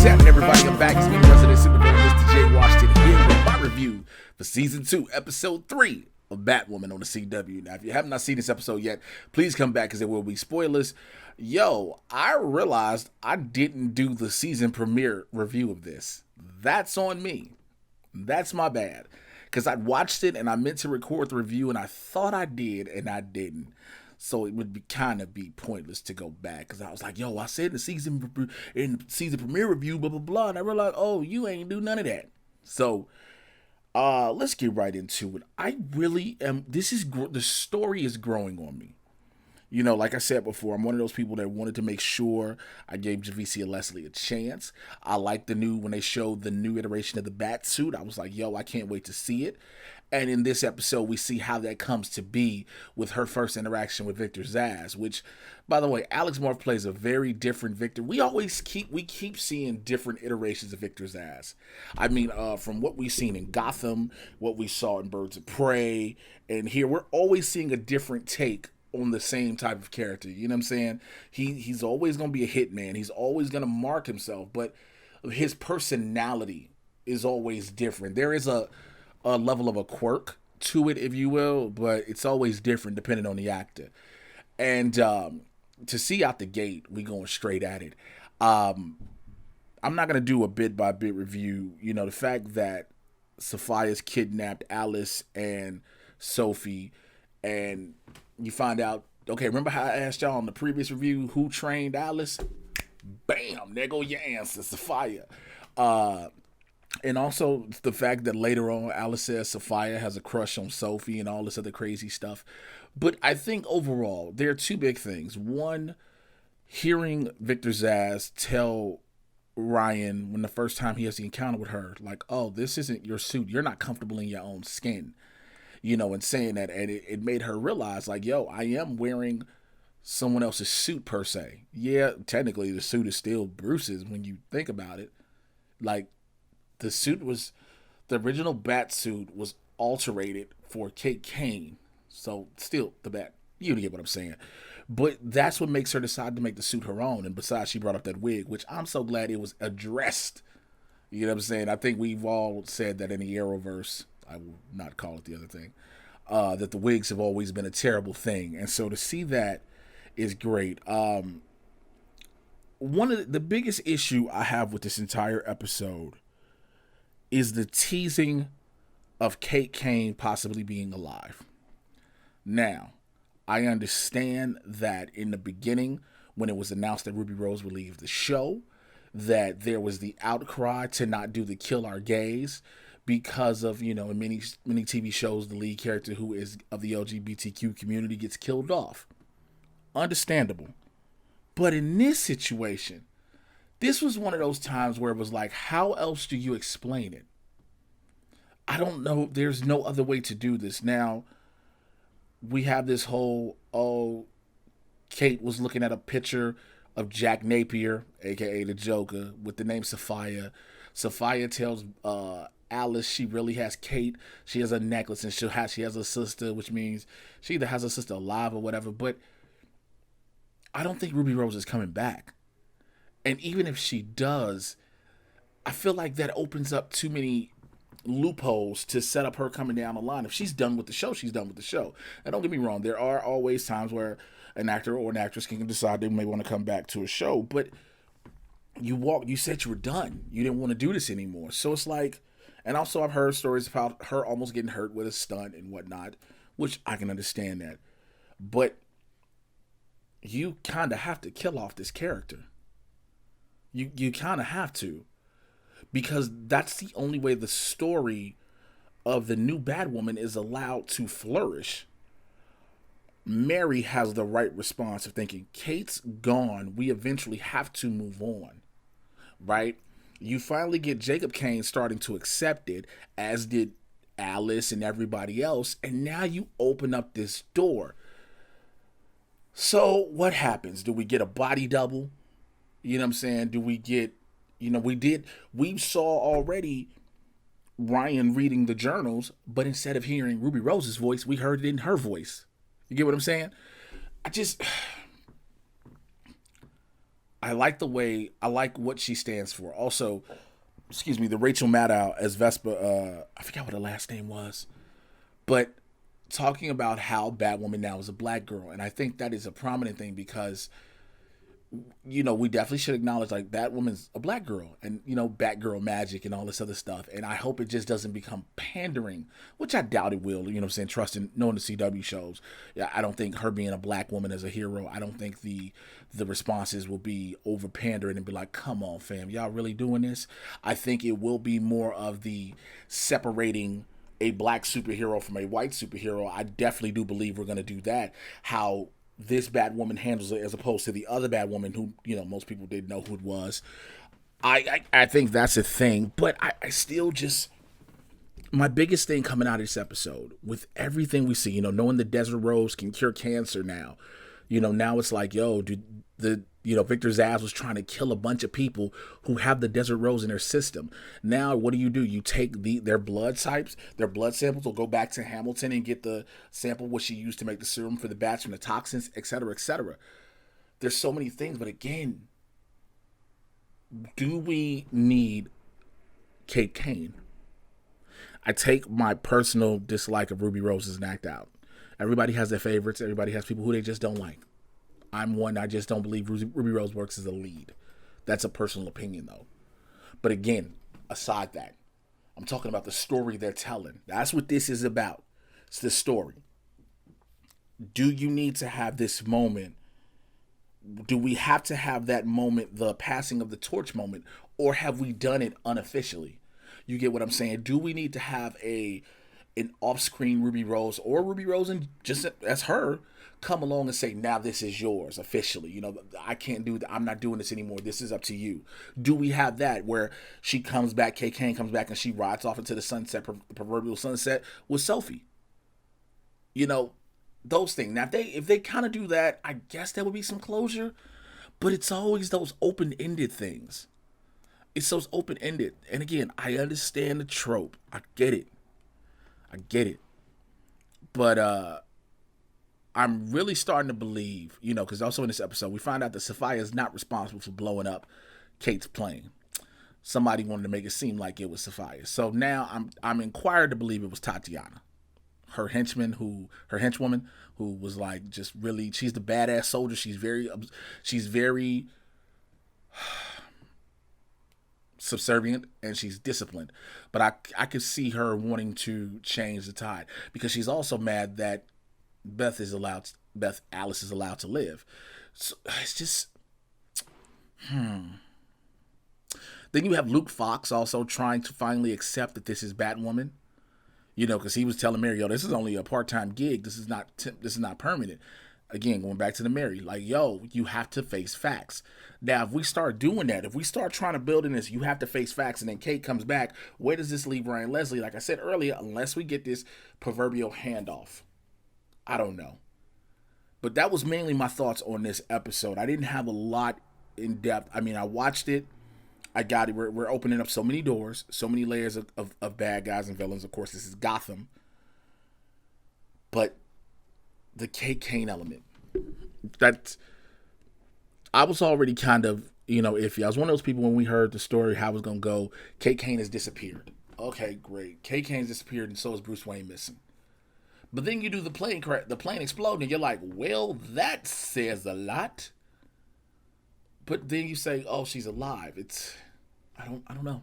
happening, everybody? I'm back. It's me, the resident supervillain, Mr. J. Washington, here with my review for Season 2, Episode 3 of Batwoman on the CW. Now, if you have not seen this episode yet, please come back because there will be spoilers. Yo, I realized I didn't do the season premiere review of this. That's on me. That's my bad. Because I watched it and I meant to record the review and I thought I did and I didn't. So it would be kind of be pointless to go back because I was like, yo, I said in the season premiere review, blah, blah, blah. And I realized, oh, you ain't do none of that. So let's get right into it. I really am. The story is growing on me. You know, like I said before, I'm one of those people that wanted to make sure I gave Javicia and Leslie a chance. I liked when they showed the new iteration of the bat suit. I was like, yo, I can't wait to see it. And in this episode, we see how that comes to be with her first interaction with Victor Zsasz, which, by the way, Alex Morph plays a very different Victor. We keep seeing different iterations of Victor Zsasz. I mean, from what we've seen in Gotham, what we saw in Birds of Prey, and here, we're always seeing a different take on the same type of character. You know what I'm saying? He's always going to be a hitman. He's always going to mark himself, but his personality is always different. There is a level of a quirk to it, if you will, but it's always different depending on the actor. And to see out the gate, we going straight at it. I'm not going to do a bit-by-bit review. You know, the fact that Sophia's kidnapped Alice and Sophie, and you find out, okay, remember how I asked y'all in the previous review who trained Alice? Bam, there go your answer, Sophia. And also the fact that later on Alice says Sophia has a crush on Sophie and all this other crazy stuff. But I think overall, there are two big things. One, hearing Victor Zsasz tell Ryan when the first time he has the encounter with her, like, oh, this isn't your suit. You're not comfortable in your own skin. You know, and saying that, and it made her realize, like, yo, I am wearing someone else's suit per se. Yeah, technically the suit is still Bruce's when you think about it. Like, the original bat suit was alterated for Kate Kane. So still the bat, you get what I'm saying. But that's what makes her decide to make the suit her own. And besides, she brought up that wig, which I'm so glad it was addressed. You know what I'm saying? I think we've all said that in the Arrowverse, I will not call it the other thing, that the wigs have always been a terrible thing. And so to see that is great. One of the biggest issue I have with this entire episode is the teasing of Kate Kane possibly being alive. Now, I understand that in the beginning, when it was announced that Ruby Rose would leave the show, that there was the outcry to not do the Kill Our Gays because of, you know, in many TV shows, the lead character who is of the LGBTQ community gets killed off. Understandable. But in this situation, this was one of those times where it was like, how else do you explain it? I don't know. There's no other way to do this. Now, we have this whole, Kate was looking at a picture of Jack Napier, a.k.a. the Joker, with the name Sophia. Sophia tells Alice she really has Kate. She has a necklace and she has a sister, which means she either has a sister alive or whatever. But I don't think Ruby Rose is coming back. And even if she does, I feel like that opens up too many loopholes to set up her coming down the line. If she's done with the show, she's done with the show. And don't get me wrong, there are always times where an actor or an actress can decide they may want to come back to a show, but you said you were done. You didn't want to do this anymore. So it's like, and also I've heard stories about her almost getting hurt with a stunt and whatnot, which I can understand that. But you kind of have to kill off this character. You kind of have to, because that's the only way the story of the new Batwoman is allowed to flourish. Mary has the right response of thinking, Kate's gone. We eventually have to move on, right? You finally get Jacob Kane starting to accept it, as did Alice and everybody else. And now you open up this door. So what happens? Do we get a body double? You know what I'm saying? Do we get, we saw already Ryan reading the journals, but instead of hearing Ruby Rose's voice, we heard it in her voice. You get what I'm saying? I I like I like what she stands for. Also, excuse me, the Rachel Maddow as Vespa. I forgot what her last name was, but talking about how Batwoman now is a black girl, and I think that is a prominent thing because we definitely should acknowledge like Batwoman's a black girl and Batgirl magic and all this other stuff. And I hope it just doesn't become pandering, which I doubt it will, I'm saying, trusting knowing the CW shows. Yeah, I don't think her being a black woman as a hero, I don't think the responses will be over pandering and be like, come on fam, y'all really doing this? I think it will be more of the separating a black superhero from a white superhero. I definitely do believe we're going to do that. How this Batwoman handles it as opposed to the other Batwoman who, most people didn't know who it was. I think that's a thing, but I still just, my biggest thing coming out of this episode with everything we see, knowing the Desert Rose can cure cancer now, now it's like, Victor Zsasz was trying to kill a bunch of people who have the Desert Rose in their system. Now, what do? You take their blood types, their blood samples will go back to Hamilton and get the sample what she used to make the serum for the bats from the toxins, et cetera, et cetera. There's so many things, but again, do we need Kate Kane? I take my personal dislike of Ruby Rose as an act out. Everybody has their favorites. Everybody has people who they just don't like. I'm one, I just don't believe Ruby Rose works as a lead. That's a personal opinion, though. But again, aside that, I'm talking about the story they're telling. That's what this is about. It's the story. Do you need to have this moment? Do we have to have that moment, the passing of the torch moment, or have we done it unofficially? You get what I'm saying? Do we need to have an off-screen Ruby Rose or Ruby Rose and just as her come along and say, now this is yours officially. I can't do that. I'm not doing this anymore. This is up to you. Do we have that where she comes back, Kate Kane comes back and she rides off into the sunset, the proverbial sunset with Sophie? Those things. Now, if they kind of do that, I guess there would be some closure, but it's always those open-ended things. It's those open-ended. And again, I understand the trope. I get it. But, I'm really starting to believe, because also in this episode, we find out that Sophia is not responsible for blowing up Kate's plane. Somebody wanted to make it seem like it was Sophia. So now I'm inquired to believe it was Tatiana, her henchwoman, who was like just really, she's the badass soldier. She's very subservient and she's disciplined. But I could see her wanting to change the tide because she's also mad that Beth Alice is allowed to live. So it's just, Then you have Luke Fox also trying to finally accept that this is Batwoman. Because he was telling Mary, this is only a part-time gig. This is not permanent. Again, going back to the Mary, like, you have to face facts. Now, if we start doing that, if we start trying to build in this, you have to face facts, and then Kate comes back, where does this leave Ryan Leslie? Like I said earlier, unless we get this proverbial handoff. I don't know. But that was mainly my thoughts on this episode. I didn't have a lot in depth. I mean, I watched it. I got it. We're opening up so many doors, so many layers of bad guys and villains. Of course, this is Gotham. But the Kate Kane element, that I was already kind of, iffy. I was one of those people when we heard the story, how it was going to go. Kate Kane has disappeared. Okay, great. Kate Kane's disappeared and so is Bruce Wayne missing. But then you do the plane exploding, and you're like, well, that says a lot. But then you say, oh, she's alive. I don't know.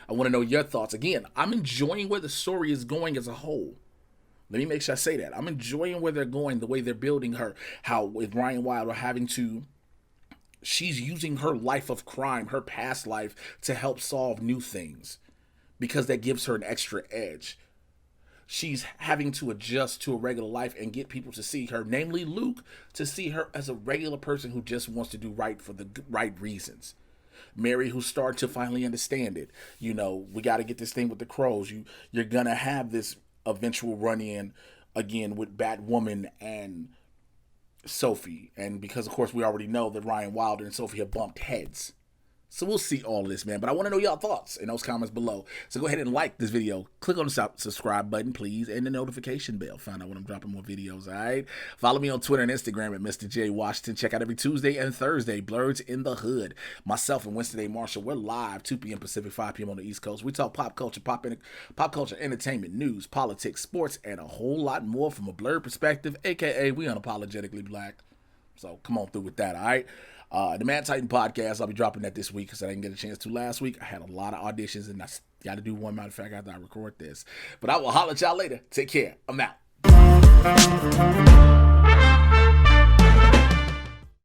I want to know your thoughts. Again, I'm enjoying where the story is going as a whole. Let me make sure I say that. I'm enjoying where they're going, the way they're building her. How with Ryan Wilder she's using her life of crime, her past life, to help solve new things. Because that gives her an extra edge. She's having to adjust to a regular life and get people to see her, namely Luke, to see her as a regular person who just wants to do right for the right reasons. Mary, who's starting to finally understand it. We got to get this thing with the crows. You're going to have this eventual run-in again with Batwoman and Sophie. And because, of course, we already know that Ryan Wilder and Sophie have bumped heads. So we'll see all of this, man. But I want to know y'all thoughts in those comments below. So go ahead and like this video. Click on the subscribe button, please, and the notification bell. Find out when I'm dropping more videos, all right? Follow me on Twitter and Instagram at Mr. J Washington. Check out every Tuesday and Thursday, Blurs in the Hood. Myself and Winston A. Marshall, we're live 2 p.m. Pacific, 5 p.m. on the East Coast. We talk pop culture, pop culture, entertainment, news, politics, sports, and a whole lot more from a blurred perspective, a.k.a. we unapologetically black. So come on through with that, all right? The Man Titan podcast, I'll be dropping that this week because I didn't get a chance to last week. I had a lot of auditions, and I got to do one, matter of fact, after I record this. But I will holler at y'all later. Take care. I'm out.